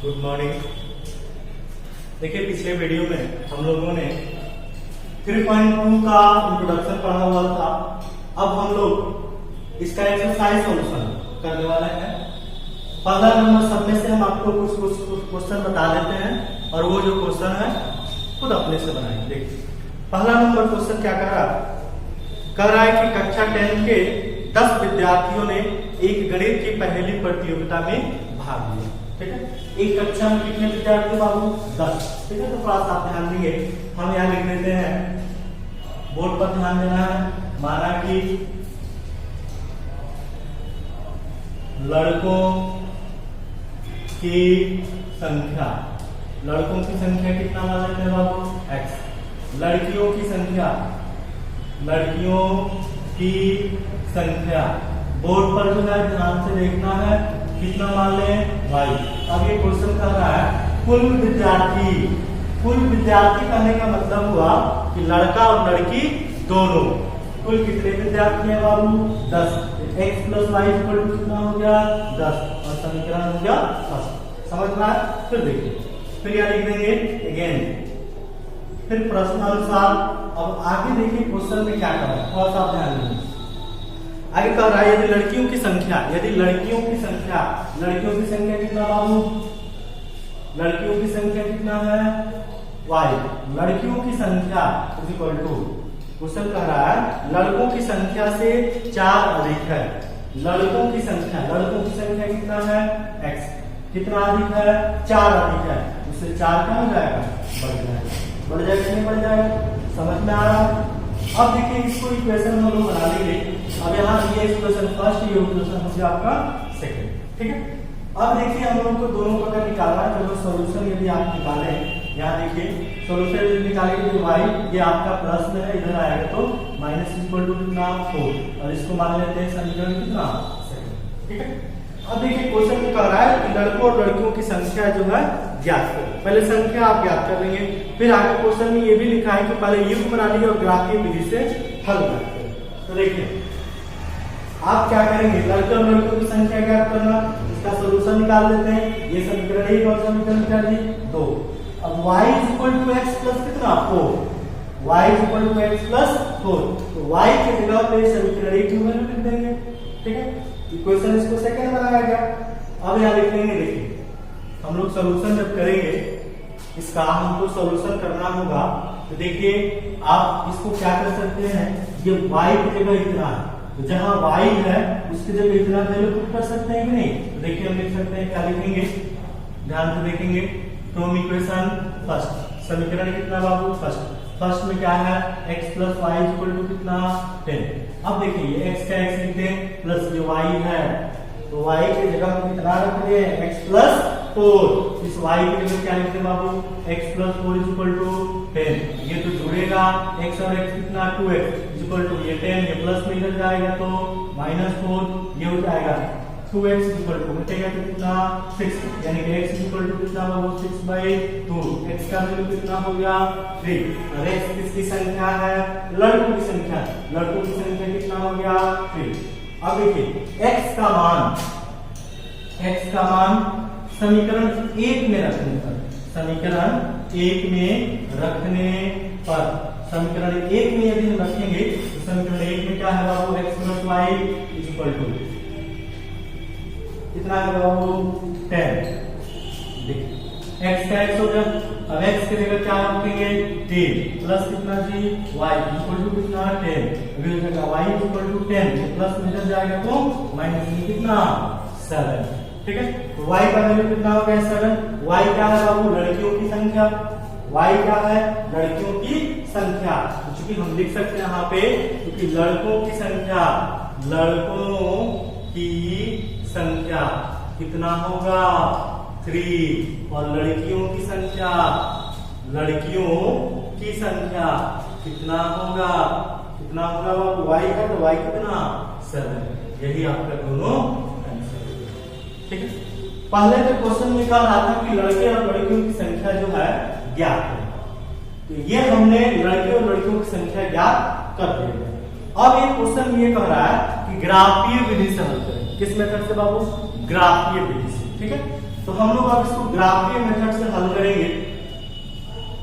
Good morning. देखिए पिछले video में हम लोगों ने 3.2 का इंट्रोडक्शन पढ़ा हुआ था। अब हम लोग इसका एक्सरसाइज सॉल्यूशन करने वाले हैं। पहला नंबर सब में से हम आपको कुछ क्वेश्चन बता देते हैं और वो जो क्वेश्चन है खुद अपने से बनाएंगे। देखिए पहला नंबर क्वेश्चन क्या कह रहा है कि कक्षा 10 के 10 विद्यार्थियों ने एक गणित की पहेली प्रतियोगिता में भाग लिया। ठीक है, एक कक्षा में कितने विद्यार्थी बाबू? 10। ठीक है, तो थोड़ा सा आप ध्यान देंगे। हम यहाँ लिख देते हैं, बोर्ड पर ध्यान देना है। माना कि लड़कों की संख्या कितना मान लेते हैं बाबू? x। लड़कियों की संख्या बोर्ड पर जो है ध्यान से देखना है, कितना मान ले? y। अब ये क्वेश्चन कह रहा है कुल विद्यार्थी कहने का मतलब हुआ कि लड़का और लड़की दोनों। कुल कितने विद्यार्थी हैं बाबू? 10। x प्लस वाई कितना हो गया? 10। और समीकरण हो गया फर्स्ट। समझ में आया? फिर देखिए, फिर यहाँ लिख देंगे अगेन, फिर प्रश्नानुसार। अब आगे देखिए क्वेश्चन में क्या कर रहा है, थोड़ा सा ध्यान देंगे। आगे कह रहा है यदि लड़कियों की संख्या कितना बाबू? लड़कियों की संख्या कितना है? y। लड़कियों की संख्या इक्वल टू, क्वेश्चन कह रहा है लड़कों की संख्या से 4 अधिक है। लड़कों की संख्या कितना है? x। कितना अधिक है? 4 अधिक है। उससे 4 क्या हो जाएगा? बढ़ जाएगा कि नहीं बढ़ जाएगा? समझ में आ रहा है? अब देखिए इसको इक्वेशन हम लोग बना लेंगे। अब यहाँ ये इक्वेशन फर्स्ट, ये इक्वेशन हो गया आपका सेकंड। ठीक है, अब देखिए हम लोग को दोनों को अगर निकालना है तो सॉल्यूशन यदि आप निकालें, यहाँ देखिए सॉल्यूशन यदि निकालेंगे तो y ये आपका प्लस में है, इधर आएगा तो माइनस इक्वल टू कितना? 4। और इसको मान लेते हैं समीकरण कितना? सेकंड। ठीक है, अब देखिए क्वेश्चन में कह रहा है कि लड़कों और लड़कियों की संख्या जो है ज्ञात करो। पहले संख्या आप ज्ञात कर लेंगे, फिर आगे क्वेश्चन में ये भी लिखा है कि पहले युग्म बना लीजिए और ग्राफीय विधि से हल करें। तो देखिए आप क्या करेंगे, लड़के और लड़कियों की संख्या ज्ञात करना, इसका सॉल्यूशन निकाल लेते हैं। ये समीकरण 1 और समीकरण क्या जी? 2। अब y equal to x plus कितना? 4। y equal to x plus 4। तो y की जगह पे समीकरण 1 की वैल्यू लिख देंगे। ठीक है, इक्वेशन इसको सेकंड बनाया गया। अब यहाँ लिख लेंगे, देखिए हम लोग सॉल्यूशन जब करेंगे इसका, हमको सॉल्यूशन करना होगा तो देखिए आप इसको क्या कर सकते हैं, ये y की जगह इतना है तो जहां y है उसकी जगह इतना वैल्यू पुट कर सकते हैं कि नहीं? तो देखिए हम लिख सकते हैं, क्या लिखेंगे, ध्यान से देखेंगे। फ्रॉम इक्वेशन फर्स्ट, समीकरण कितना बाबू? फर्स्ट में क्या है? x plus y equal to कितना? 10। अब देखिए ये x का x लिख दें प्लस ये y है तो y की जगह हम कितना रख दें? x plus 4। इस y की जगह क्या लिखते हैं बाबू? x plus 4 equal to 10। ये तो जुड़ेगा, x और x कितना? 2x इक्वल टू ये 10, ये प्लस में इधर जाएगा तो -4, ये हो जाएगा 2x इक्वल टू बचेगा तो कितना? 6। यानी कि x इक्वल टू कितना बाबू? 6/2। x का वैल्यू कितना हो गया? 3। और x किसकी संख्या है? लड़कों की संख्या कितना हो गया? 3। अब देखिए x का मान समीकरण 1 में रखने पर, समीकरण 1 में यदि हम रखेंगे तो समीकरण 1 में क्या है बाबू? x plus y equal to कितना है बाबू? 10। देखिए x का x हो गया। अब x की जगह क्या रखेंगे? 3 प्लस कितना जी? y इक्वल टू कितना? 10। अभी हो जाएगा y इक्वल टू 10, ये प्लस में इधर जाएगा तो माइनस में कितना? 7। ठीक है, तो y का वैल्यू कितना हो गया? 7। y क्या है बाबू? लड़कियों की संख्या। y क्या है? लड़कियों की संख्या। क्योंकि हम लिख सकते हैं यहाँ पे, क्योंकि लड़कों की संख्या कितना होगा? 3। और लड़कियों की संख्या कितना होगा बाबू? y है तो y कितना? 7। यही आपका दोनों आंसर है। ठीक है, पहले के क्वेश्चन में कहा रहा था कि लड़के और लड़कियों की संख्या जो है ज्ञात है, तो ये हमने लड़के और लड़कियों की संख्या ज्ञात कर दी। अब ये क्वेश्चन ये कह रहा है कि ग्राफीय विधि से हल करें। किस मेथड से बाबू? ग्राफीय विधि से। ठीक है, तो हम लोग अब इसको ग्राफीय मेथड से हल करेंगे।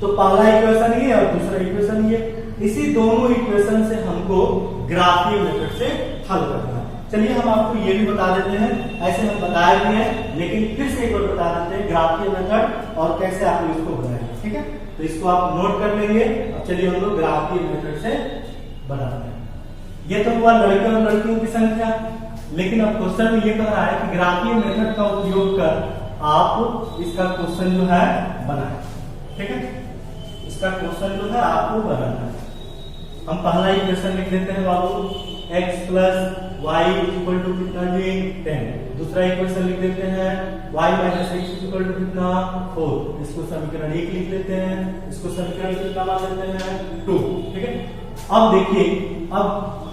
तो पहला इक्वेशन ये और दूसरा इक्वेशन ये, इसी दोनों इक्वेशन से हमको ग्राफीय मेथड से हल करना है। चलिए हम आपको ये भी बता देते हैं, ऐसे हम बताए भी हैं लेकिन फिर से एक बार बता देते हैं ग्राफीय मेथड और कैसे आप लोग इसको बनाएंगे। ठीक है, तो इसको आप नोट कर लेंगे। अब चलिए हम लोग ग्राफीय मेथड से बनाते हैं। ये तो हुआ लड़के और लड़कियों की संख्या, लेकिन अब क्वेश्चन में ये कह रहा है कि ग्राफीय मेथड का उपयोग कर आप इसका क्वेश्चन जो है बनाए। ठीक है, इसका क्वेश्चन जो है आपको बनाना है। हम पहला इक्वेशन लिख देते हैं बाबू, x plus y equal to कितना जी 10। दूसरा इक्वेशन लिख देते हैं y minus x equal to कितना 4। इसको समीकरण 1 लिख लेते हैं, इसको समीकरण कितना मान लेते हैं 2। ठीक है, अब देखिए, अब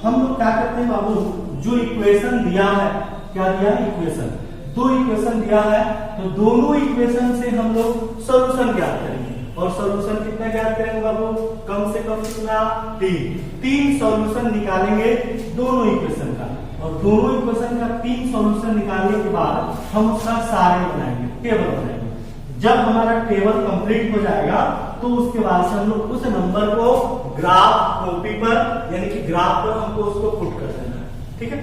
हम लोग क्या करते हैं बाबू, जो इक्वेशन दिया है, क्या दिया है इक्वेशन, दो इक्वेशन दिया है, तो दोनों इक्वेशन से हम लोग सॉल्यूशन ज्ञात करेंगे। और सॉल्यूशन कितना ज्ञात करेंगे बाबू, कम से कम कितना 3 सॉल्यूशन निकालेंगे दोनों इक्वेशन का। और दोनों इक्वेशन का 3 सॉल्यूशन निकालने के बाद हम उसका सारणी बनाएंगे, टेबल बनाएंगे। जब हमारा टेबल कंप्लीट हो जाएगा तो उसके बाद से हम लोग उस नंबर को ग्राफ कॉपी पर यानी कि ग्राफ पर हमको उसको पुट कर देना है। ठीक है,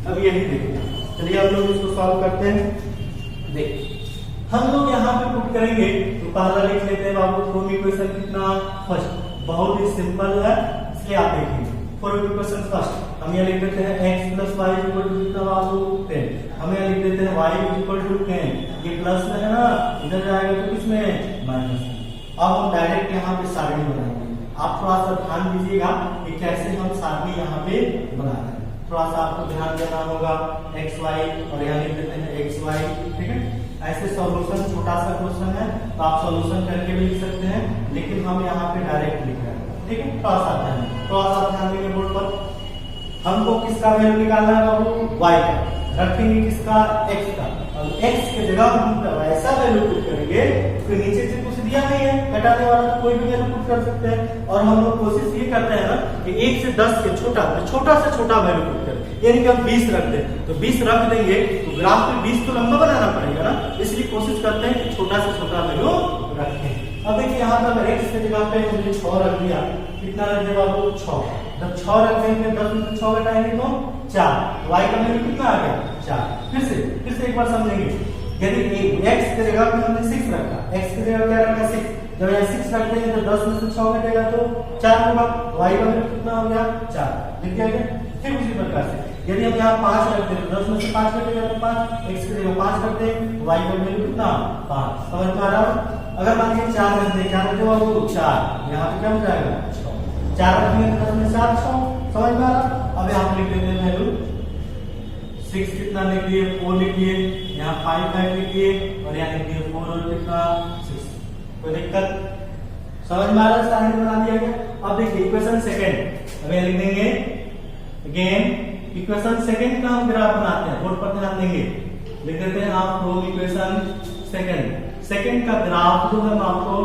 अब ये भी देखिए, चलिए हम लोग इसको सॉल्व करते हैं। देखिए हम लोग यहाँ पे पुट करेंगे, तो पहला लिख लेते हैं बाबू फ्रॉम इक्वेशन कितना फर्स्ट, बहुत ही सिंपल है इसलिए आप देखिए फ्रॉम इक्वेशन फर्स्ट हम यहाँ लिख देते हैं x plus y equal to कितना बाबू 10। हम यहाँ लिख देते हैं y इक्वल टू 10, ये प्लस में है ना, इधर जाएगा तो किसमें माइनस में। अब हम डायरेक्ट यहाँ पे सारणी बनाएंगे। आप थोड़ा सा ध्यान दीजिएगा कि कैसे हम सारणी यहाँ पे बना रहे हैं, थोड़ा सा आपको ध्यान देना होगा। x y और यहाँ लिख देते हैं x y। ठीक है, ऐसे सॉल्यूशन छोटा सा क्वेश्चन है तो आप सॉल्यूशन करके भी लिख सकते हैं, लेकिन हम यहाँ पे डायरेक्ट लिख रहे हैं। ठीक है, थोड़ा सा ध्यान देंगे बोर्ड पर। हमको किसका वैल्यू निकालना है बाबू, y का, रखेंगे किसका x का। अब x के जगह हम ऐसा वैल्यू पुट करेंगे तो नीचे से कुछ दिया नहीं है, घटाने वाला तो कोई भी वैल्यू पुट कर सकते हैं। और हम लोग कोशिश ये करते हैं ना कि 1 से 10 के छोटा से छोटा वैल्यू पुट करें, यानी कि हम 20 रख दें, तो 20 रख देंगे तो ग्राफ पे 20 तो लंबा बनाना पड़ेगा ना, इसलिए कोशिश करते हैं कि छोटा से छोटा वैल्यू रखें। अब देखिए यहाँ पर x के जगह पे हमने 6 रख दिया, कितना रख दिया बाबू 6। जब 6 रख देंगे 10 में से 6 घटाएंगे तो 4, y का वैल्यू कितना आ गया 4। फिर से एक बार समझेंगे, यदि x के जगह पे हमने 6 रखा, x की जगह क्या रखा 6, जब यहाँ 6 रख देंगे तो 10 में से 6 घटेगा तो 4 होगा, y का वैल्यू कितना हो गया 4। लिख दिया गया। फिर उसी प्रकार से यदि हम यहाँ 5 रखते हैं तो 10 में से 5 घटेगा तो 5, x की जगह 5 रखते हैं, y का वैल्यू कितना 5। समझ में आ रहा है। अगर मान लीजिए 4 रखते हैं, क्या रखते हो 4, यहाँ पे क्या हो जाएगा 6, 4 रखेंगे तो 10 में 4 6। समझ में आ रहा। अब यहाँ पे लिख देते हैं वैल्यू 6 कितना लिख दिए 4 लिख दिए, यहाँ 5 लिख दिए और यहाँ लिख दिए 4 और कितना 6। कोई दिक्कत, समझ में आ रहा है, सारणी बना दिया गया। अब देखिए इक्वेशन सेकंड, अब यहाँ लिख देंगे अगेन इक्वेशन सेकंड का हम ग्राफ बनाते हैं, बोर्ड पर ध्यान देंगे। लिख देते हैं आप फ्रॉम इक्वेशन सेकंड का ग्राफ जो हम आपको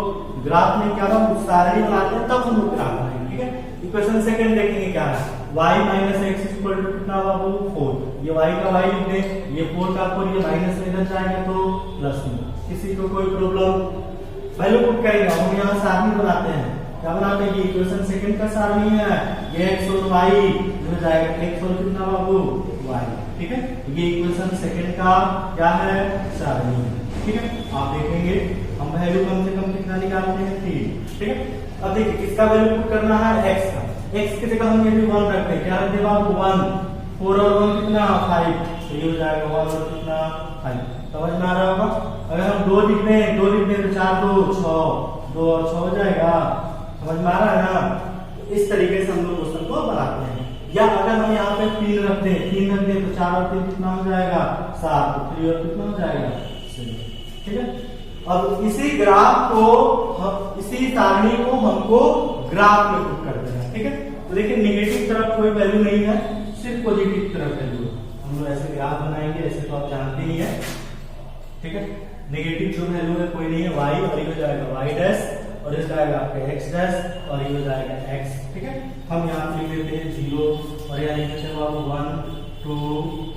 ग्राफ में क्या हम सारणी बनाते हैं तब हम लोग ग्राफ बनाएंगे। ठीक है, इक्वेशन सेकंड देखेंगे क्या है, y minus x equal to कितना बाबू 4। ये y का y लिख दें, ये 4 का 4, ये माइनस में इधर जाएगा तो प्लस में। किसी को कोई प्रॉब्लम, वैल्यू पुट करेंगे। हम यहाँ सारणी बनाते हैं, क्या बनाते हैं, ये इक्वेशन सेकंड का सारणी है, ये x और y हो जाएगा, x और कितना बाबू y। ठीक है, ये इक्वेशन सेकंड का क्या है सारणी है। ठीक है, आप देखेंगे हम वैल्यू कम से कम कितना निकालते हैं 3। ठीक है, अब देखिए किसका वैल्यू पुट करना है x का, x की जगह हम यदि 1 रखते हैं, क्या रखते हैं बाबू 1, 4 और 1 कितना 5, तो ये हो जाएगा 1 और कितना 5। समझ में आ रहा होगा। अगर हम 2 लिख दें तो 4 2 6, 2 और 6 हो जाएगा। समझ में आ रहा है ना। इस तरीके से हम लोग क्वेश्चन को बनाते हैं। या अगर हम यहाँ पे 3 रख दें तो 4 और 3 कितना हो जाएगा 7, 3 और कितना हो जाएगा 6। ठीक है, अब इसी ग्राफ को इसी सारणी को हमको ग्राफ में पुट कर देना है। ठीक है, तो देखिए नेगेटिव तरफ कोई वैल्यू नहीं है, सिर्फ पॉजिटिव तरफ वैल्यू। हम लोग ऐसे ग्राफ बनाएंगे, ऐसे तो आप जानते ही हैं। ठीक है, नेगेटिव जो वैल्यू है कोई नहीं है, y और ये हो जाएगा y डैश और ये जाएगा आपका x डैश और ये हो जाएगा x। ठीक है, हम यहाँ पे लिख देते हैं 0 और यहाँ लिख देते हैं बाबू 1 2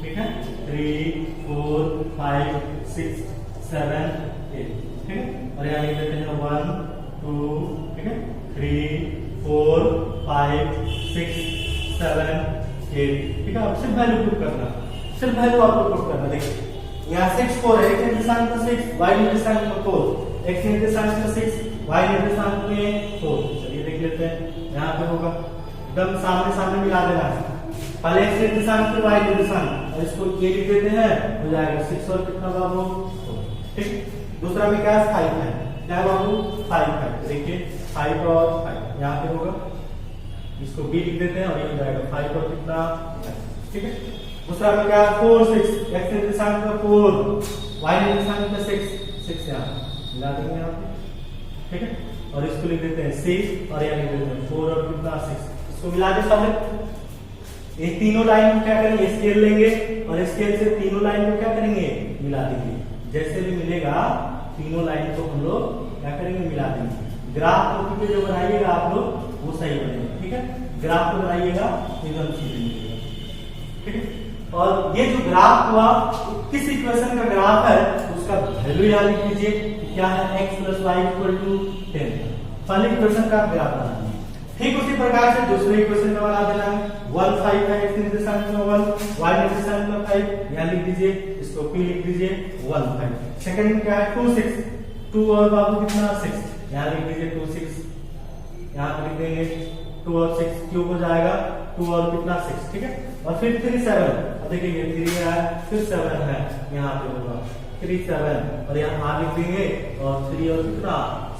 ठीक है 3 4 5 6 7 8, ठीक है। और यहाँ लिख देते हैं 1 2, ठीक है, 3 4 5 6 7 8, ठीक है। अब सिर्फ वैल्यू पुट करना, सिर्फ वैल्यू आपको पुट करना। देखिए यहाँ 6 4 है, x निर्देशांक में 6, y निर्देशांक में 4, x निर्देशांक में 6, y निर्देशांक में 4। चलिए देख लेते हैं, यहाँ पे होगा एकदम सामने सामने मिला देना है। पहले x निर्देशांक फिर y निर्देशांक, और इसको ये लिख देते हैं, हो जाएगा 6 और कितना बाबू 4, ठीक। दूसरा में क्या 5 है, क्या बाबू 5 है, देखिए 5 और 5 यहाँ पे होगा, इसको b लिख देते हैं और ये हो जाएगा 5 और कितना 5, ठीक है। दूसरा में क्या 4 6, x निर्देशांक में 4, y निर्देशांक में 6 यहाँ मिला देंगे यहाँ पे, ठीक है। और इसको लिख देते हैं 6 और यहाँ लिख देते हैं 4 और कितना 6, इसको मिला दे सामने। ये तीनों लाइन को क्या करेंगे, स्केल लेंगे और स्केल से तीनों लाइन को क्या करेंगे, मिला देंगे। जैसे भी मिलेगा तीनों लाइन को हम लोग क्या करेंगे, मिला देंगे। ग्राफ को जो बनाइएगा आप लोग वो सही बनेगा, ठीक है। ग्राफ को बनाइएगा एकदम सीधे मिलेगा, ठीक है। और ये जो ग्राफ हुआ किस इक्वेशन का ग्राफ है उसका वैल्यू यहाँ लिख लीजिए, क्या है x + y = 10। पहले इक्वेशन का ग्राफ बनाना है। ठीक उसी प्रकार से दूसरे इक्वेशन का बना देना है। 1 5 है, x निर्देशांक में 1, y निर्देशांक में 5, यहाँ लिख दीजिए, इसको p लिख दीजिए 1 5। सेकंड में क्या है 2 6, 2 और बाबू कितना 6, यहाँ लिख दीजिए 2 6, यहाँ पे लिख देंगे 2 और 6 क्यूब हो जाएगा 2 और कितना 6, ठीक है। और फिर 3 7, अब देखिए 3 है फिर 7 है, यहाँ पे होगा 3 7 और यहाँ लिख देंगे और 3 और कितना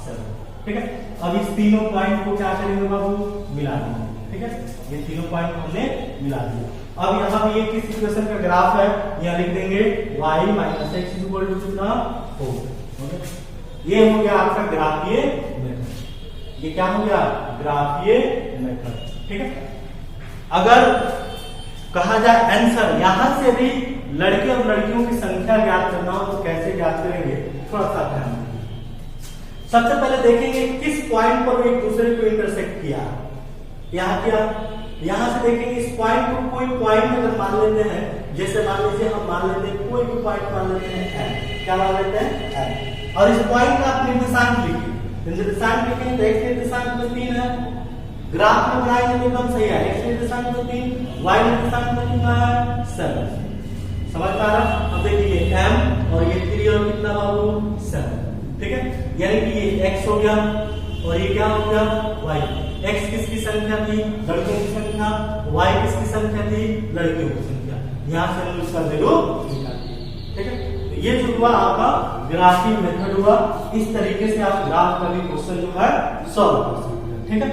7, ठीक है। अब इस तीनों पॉइंट को क्या करेंगे बाबू, मिला देंगे, ठीक है। ये तीनों पॉइंट हमने मिला दिया। अब यहाँ पे ये किस इक्वेशन का ग्राफ है, यहाँ लिख देंगे y - x = कितना 4। ये हो गया आपका ग्राफीय मेथड। ये क्या हो गया, ग्राफीय मेथड, ठीक है। अगर कहा जाए आंसर यहां से भी लड़के और लड़कियों की संख्या ज्ञात करना हो तो कैसे ज्ञात करेंगे, थोड़ा सा ध्यान दीजिए। सबसे पहले देखेंगे किस पॉइंट पर एक दूसरे को इंटरसेक्ट किया। यहाँ क्या, यहां से देखेंगे इस पॉइंट को, कोई पॉइंट अगर मान लेते हैं, जैसे मान लीजिए हम मान लेते हैं कोई भी पॉइंट मान लेते हैं m, क्या मान लेते हैं m, और इस पॉइंट का आप निर्देशांक लिखिए। निर्देशांक लिखेंगे तो x निर्देशांक में 3 है, ग्राफ में बनाएंगे तो एकदम सही है, x निर्देशांक में 3, y निर्देशांक में कितना है 7। समझ पा रहा? अब देखिए m और ये 3 और कितना बाबू 7, ठीक है। यानी कि ये x हो गया और ये क्या हो गया y। x किसकी संख्या थी, लड़कियों की संख्या, y किसकी संख्या थी, लड़कियों की संख्या। यहाँ से हम इसका वैल्यू निकाल दिए, ठीक है। तो ये जो हुआ आपका ग्राफिंग मेथड हुआ। इस तरीके से आप ग्राफ का भी क्वेश्चन जो है सॉल्व कर सकते हैं, ठीक है।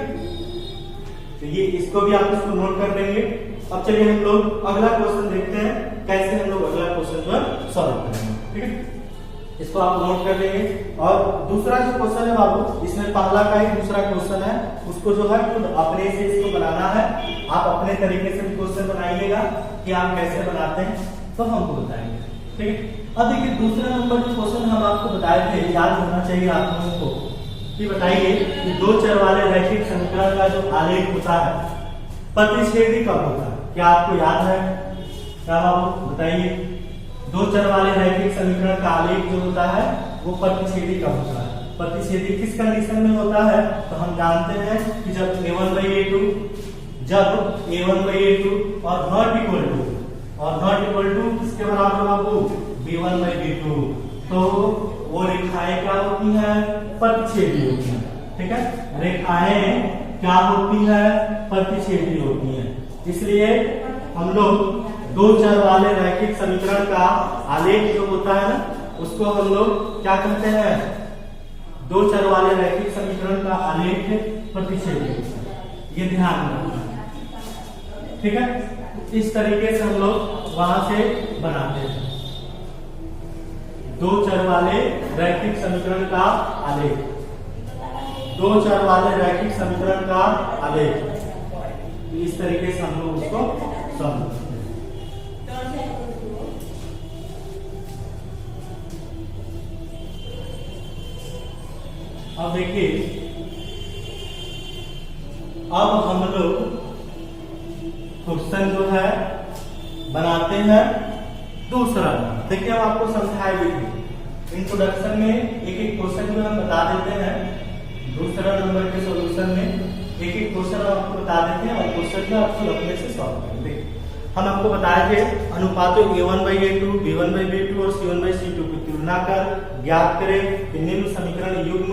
तो ये इसको भी आप इसको नोट कर लेंगे। अब चलिए हम लोग अगला क्वेश्चन देखते हैं, कैसे हम लोग अगला क्वेश्चन जो है सॉल्व करेंगे, ठीक है। इसको आप नोट कर लेंगे। और दूसरा जो क्वेश्चन है बाबू, इसमें पहला का ही दूसरा क्वेश्चन है, उसको जो है खुद अपने से इसको बनाना है। आप अपने तरीके से क्वेश्चन बनाइएगा कि आप कैसे बनाते हैं तो हमको बताएंगे, ठीक है। अब देखिए दूसरा नंबर जो क्वेश्चन हम आपको बताए थे, याद होना चाहिए आप लोगों को, कि बताइए कि दो चर वाले रैखिक समीकरण का जो आलेख होता है प्रतिच्छेदी कब होता है, क्या आपको याद है? क्या बाबू बताइए, दो चर वाले रैखिक समीकरण का आलेख जो होता है वो प्रतिच्छेदी कब होता है? प्रतिच्छेदी किस कंडीशन में होता है? तो हम जानते हैं कि जब a1/a2 और नॉट इक्वल टू किसके बराबर बाबू, b1/b2, तो वो रेखाएं क्या होती है, प्रतिच्छेदी होती है, ठीक है। रेखाएं क्या होती है, प्रतिच्छेदी होती है। इसलिए हम लोग दो चर वाले रैखिक समीकरण का आलेख जो होता है ना, उसको हम लोग क्या कहते हैं, दो चर वाले रैखिक समीकरण का आलेख प्रतिच्छेदी होता है। ये ध्यान रखना, ठीक है। इस तरीके से हम लोग वहां से बनाते हैं दो चर वाले रैखिक समीकरण का आलेख, दो चर वाले रैखिक समीकरण का आलेख। इस तरीके से हम लोग उसको समझते हैं। अब देखिए, अब हम लोग क्वेश्चन जो है बनाते हैं दूसरा। देखिए हम आपको समझाए भी थे, इंट्रोडक्शन में एक एक क्वेश्चन जो हम बता देते हैं, दूसरा नंबर के सॉल्यूशन में एक एक क्वेश्चन आपको बता देते हैं और क्वेश्चन को आपको अपने से सॉल्व करेंगे। हम आपको बताए थे अनुपातों A1/A2, B1/B2 और C1/C2 की तुलना कर ज्ञात करें कि निम्न समीकरण युग्म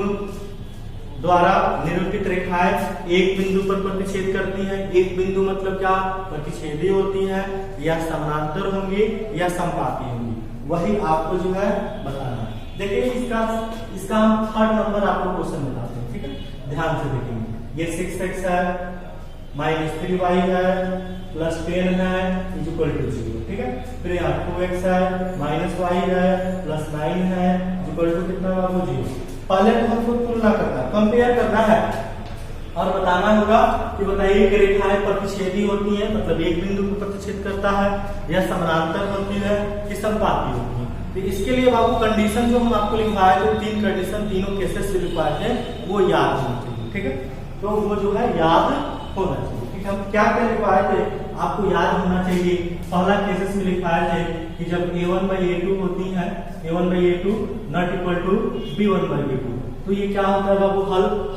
द्वारा निरूपित रेखाएं एक बिंदु पर प्रतिच्छेद करती हैं। एक बिंदु मतलब क्या, प्रतिच्छेदी होती हैं या समानांतर होंगी या समपाती होंगी, वही आपको जो है बताना है। देखिए इसका हम थर्ड नंबर आपको क्वेश्चन बताते हैं, ठीक है, ध्यान से देखेंगे। ये 6x है -3y है +10 है इक्वल टू 0, ठीक है। फिर यहाँ 2x है -y है +9 है इक्वल टू कितना बाबू 0। पहले तो हमको तुलना करना है, कंपेयर करना है और बताना होगा कि बताइए कि रेखाएं प्रतिच्छेदी होती हैं, मतलब एक बिंदु को प्रतिच्छेद करता है, या समानांतर होती है कि समपाती होती है। तो इसके लिए बाबू कंडीशन जो हम आपको लिखवाए थे, 3 कंडीशन तीनों केसेस से लिखवाए थे, वो याद होना चाहिए, ठीक है। तो वो जो है याद होना चाहिए, ठीक है। हम क्या क्या लिखवाए थे आपको याद होना चाहिए। पहला केसेस में लिखवाए थे कि जब A1/A2 होती है, A1/A2 not equal to B1/B2, तो ये क्या होता है बाबू,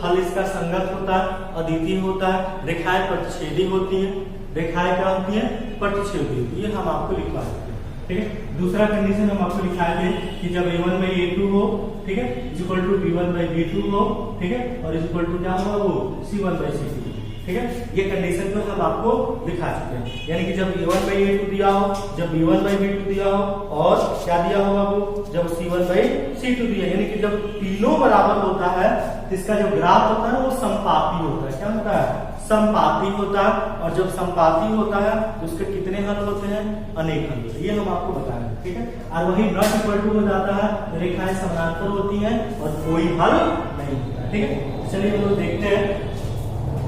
हल इसका संगत होता है, अद्वितीय होता है, रेखाएं प्रतिच्छेदी होती हैं। रेखाएं क्या होती हैं, प्रतिच्छेदी होती है, ये हम आपको लिखवाए थे, ठीक है। दूसरा कंडीशन हम आपको लिखाए थे कि जब A1/A2 हो, ठीक है, इक्वल टू B1/B2 हो, ठीक है, और इक्वल टू क्या होगा वो C1/C2, ठीक है। ये कंडीशन को हम आपको दिखा चुके हैं, यानी कि जब A1/A2 दिया हो, जब B1/B2 दिया हो, और क्या दिया हो बाबू, जब C1/C2 दिया, यानी कि जब तीनों बराबर होता है, इसका जो ग्राफ होता है वो समपाती होता है। क्या होता है, समपाती होता है। और जब समपाती होता है तो उसके कितने हल होते हैं, अनेक हल होते हैं, ये हम आपको बताएंगे, ठीक है। और वही नॉट इक्वल टू हो जाता है, रेखाएं समानांतर होती हैं और कोई हल नहीं होता है, ठीक है। चलिए हम लोग देखते हैं।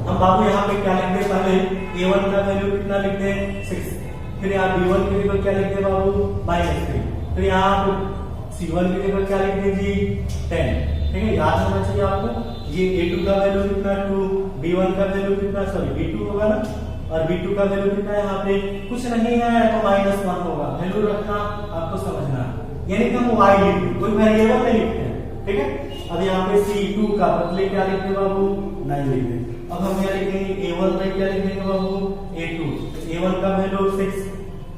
हम बाबू यहाँ पे क्या लिखते हैं, पहले A1 का वैल्यू कितना लिखते हैं 6, फिर यहाँ B1 के जगह क्या लिखते हैं बाबू -3, फिर यहाँ C1 के जगह क्या लिखते हैं जी 10, ठीक है। याद होना चाहिए आपको। ये A2 का वैल्यू कितना 2, B1 का वैल्यू कितना, सॉरी B2 होगा ना, और B2 का वैल्यू कितना है, यहाँ पे कुछ नहीं है तो -1 होगा, वैल्यू रखना आपको समझना, यानी कि हम y लिखते, कोई वेरिएबल नहीं लिखते हैं, ठीक है। अब यहाँ पे C2 का बदले क्या लिखते बाबू 9 लिखते। अब हम क्या लिखेंगे, A1 में क्या लिखेंगे बाबू A2, A1 का वैल्यू 6,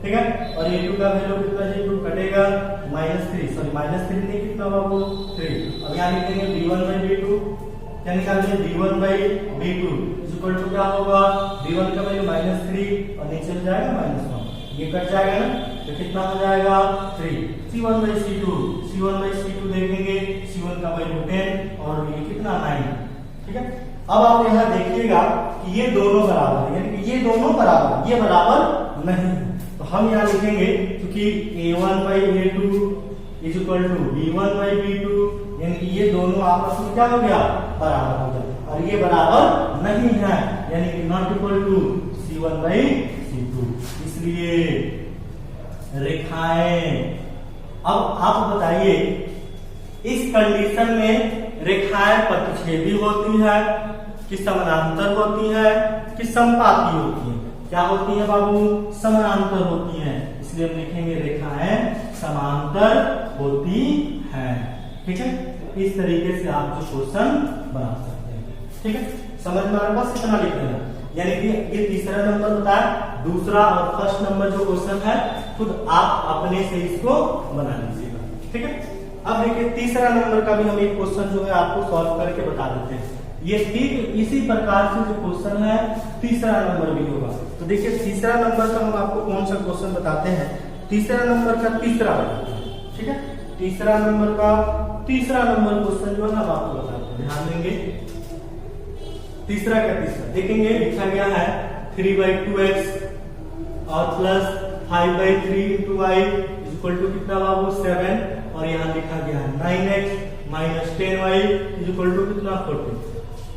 ठीक है, और A2 का वैल्यू कितना जी 2 कटेगा -3, सॉरी -3 नहीं कितना बाबू 3। अब यहाँ लिखेंगे B1/B2, क्या निकालेंगे B1/B2 इक्वल टू क्या होगा, B1 का वैल्यू -3 और नीचे हो जाएगा -1, ये कट जाएगा ना, तो कितना हो जाएगा 3। C1/C2 देखेंगे, C1 का वैल्यू 10 और ये कितना 9, ठीक है। अब आप यहाँ देखिएगा कि ये दोनों बराबर है, यानी कि ये दोनों बराबर, ये बराबर नहीं है, तो हम यहाँ लिखेंगे क्योंकि A1/A2 is equal to B1/B2, यानी कि ये दोनों आपस में क्या हो गया, बराबर हो गया, और ये बराबर नहीं है, यानी कि नॉट इक्वल टू C1/C2, इसलिए रेखाएं। अब आप बताइए इस कंडीशन में रेखाएं प्रतिच्छेदी होती है कि समानांतर होती है कि समपाती होती है, क्या होती है बाबू, समानांतर होती हैं, इसलिए हम लिखेंगे रेखाएं समांतर होती हैं, ठीक है। इस तरीके से आप जो क्वेश्चन बना सकते हैं, ठीक है। समझ में आ रहा है, बस इतना लिख देना, यानी कि ये तीसरा नंबर बताया। दूसरा और फर्स्ट नंबर जो क्वेश्चन है खुद आप अपने से इसको बना लीजिएगा, ठीक है। अब देखिए तीसरा नंबर का भी हम एक क्वेश्चन जो है आपको सॉल्व करके बता देते हैं। ये ठीक इसी प्रकार से जो क्वेश्चन है तीसरा नंबर भी होगा। तो देखिए तीसरा नंबर का हम आपको कौन सा क्वेश्चन बताते हैं, तीसरा नंबर का तीसरा बताते हैं, ठीक है। तीसरा नंबर का तीसरा नंबर क्वेश्चन जो है हम आपको बताते हैं, ध्यान देंगे। तीसरा का तीसरा देखेंगे, लिखा गया है 3/2x और प्लस 5/3 into y इक्वल टू कितना बाबू 7, और यहाँ लिखा गया है 9x minus 10y equal to कितना 14।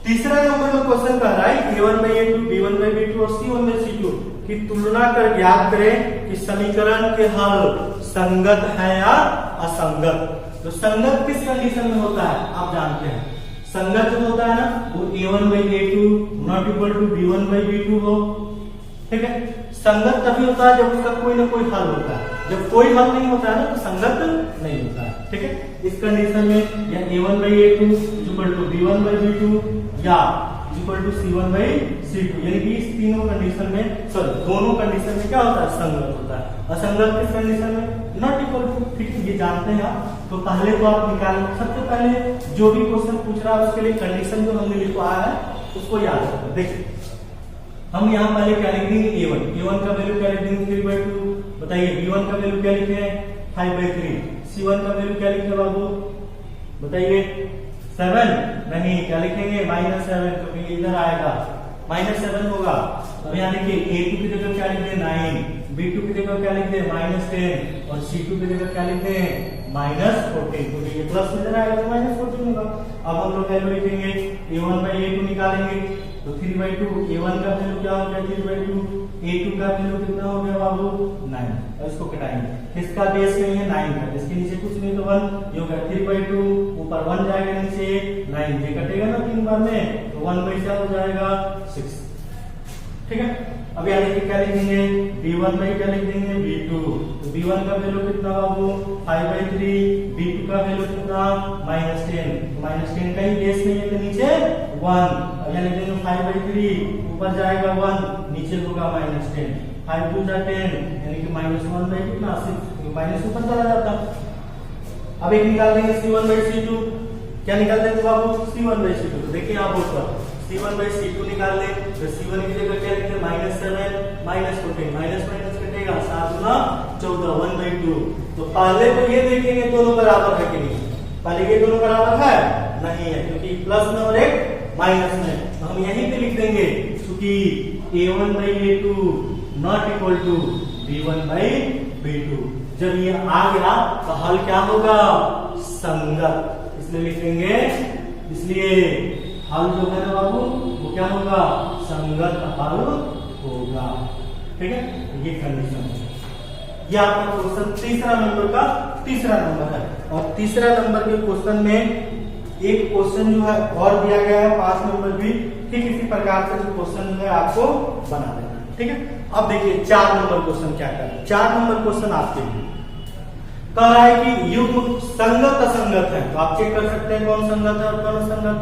तीसरा नंबर में क्वेश्चन कह रहा है A1/A2, B1/B2 और C1/C2 की तुलना कर ज्ञात करें कि समीकरण के हल संगत है या असंगत। तो संगत किस कंडीशन में होता है आप जानते हैं, संगत जो होता है ना वो A1/A2 not equal to B1/B2 हो, ठीक है। संगत तभी होता है जब उसका कोई ना कोई हल होता है, जब कोई हल नहीं होता है ना तो संगत नहीं होता है। ठीक है। इस कंडीशन में या a1/a2 इक्वल टू b1/b2 या इक्वल टू c1/c2, यानी कि इस तीनों कंडीशन में दोनों कंडीशन में क्या होता है, संगत होता है। असंगत किस कंडीशन में, नॉट इक्वल टू। ठीक है, ये जानते हैं आप। तो पहले तो आप निकाल, सबसे पहले जो भी क्वेश्चन पूछ रहा है उसके लिए कंडीशन जो हमने लिखवाया है उसको याद रखो। देखिए हम यहाँ पहले क्या लिख देंगे, a1 का वैल्यू क्या लिख देंगे 3/2। बताइए b1 का वैल्यू क्या लिखे हैं 5/3। c1 का वैल्यू क्या लिखे बाबू, बताइए 7 नहीं, क्या लिखेंगे -7, क्योंकि इधर आएगा -7 होगा। अब यहाँ देखिए a2 की जगह क्या लिख दें 9, b2 की जगह क्या लिख दें -10 और c2 की जगह क्या लिख दें -14, क्योंकि ये प्लस इधर आएगा तो -14 होगा। अब हम लोग वैल्यू लिखेंगे a1/a2 निकालेंगे तो 3/2, a1 का वैल्यू क्या हो गया 3/2, a2 का वैल्यू कितना हो गया बाबू 9। और इसको घटाएंगे, इसका बेस नहीं है 9 का, इसके नीचे कुछ नहीं तो 1, ये हो गया 3/2, ऊपर 1 जाएगा नीचे 9, ये कटेगा ना 3 बार में तो 1 क्या हो जाएगा 6। ठीक है, अब यहाँ देखिए क्या लिखेंगे b1 क्या लिख देंगे b2, तो b1 का वैल्यू कितना बाबू 5/3, b2 का वैल्यू कितना -10, -10 का ही बेस नहीं है तो नीचे 1, अब यहाँ लिख देंगे 5/3, ऊपर जाएगा 1, नीचे होगा -10, 5 2 10 यानी कि -1 कितना 6, माइनस ऊपर चला जाता। अब एक निकाल देंगे c1/c2, क्या निकाल देंगे बाबू c1/c2, देखिए आप बोर्ड पर c1/c2 निकाल ले तो c1 की जगह क्या लिखेंगे -7 -14, माइनस कटेगा 7 गुना 14, 1/2। तो पहले तो ये देखेंगे दोनों बराबर है कि नहीं, पहले ये दोनों बराबर है नहीं है, क्योंकि प्लस में और एक माइनस में, तो हम यहीं पे लिख देंगे क्योंकि a1/a2 not equal to b1/b2। जब ये आ गया तो हल क्या होगा संगत, इसलिए लिखेंगे, इसलिए हल जो है ना बाबू वो क्या होगा संगत हल होगा। ठीक है, ये कंडीशन है। ये आपका क्वेश्चन तीसरा नंबर का तीसरा नंबर है। और तीसरा नंबर के क्वेश्चन में एक क्वेश्चन जो है और दिया गया है 5 नंबर भी, ठीक इसी प्रकार से जो क्वेश्चन जो है आपको बना देना है। ठीक है, अब देखिए 4 नंबर क्वेश्चन क्या कर रहा है। 4 नंबर क्वेश्चन आपके लिए कह रहा है कि युग्म संगत असंगत है, तो आप चेक कर सकते हैं कौन संगत है और कौन असंगत।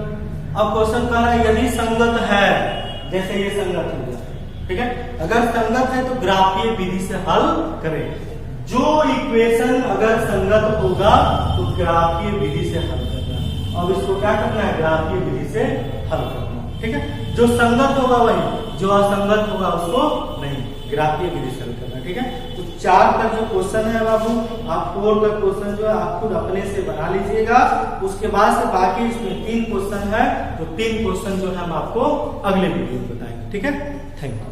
अब क्वेश्चन कह रहा है यदि संगत है, जैसे ये संगत हो गया, ठीक है, अगर संगत है तो ग्राफीय विधि से हल करें। जो इक्वेशन अगर संगत होगा तो ग्राफीय विधि से हल करना। अब इसको क्या करना है, ग्राफीय विधि से हल करना। ठीक है, जो संगत होगा वही, जो असंगत होगा उसको नहीं, ग्राफीय विधि से हल करना। ठीक है, तो 4 तक जो क्वेश्चन है बाबू, आप 4 तक क्वेश्चन जो है आप खुद अपने से बना लीजिएगा। उसके बाद से बाकी इसमें 3 क्वेश्चन है, तो 3 क्वेश्चन जो है हम आपको अगले वीडियो में बताएंगे। ठीक है, थैंक यू।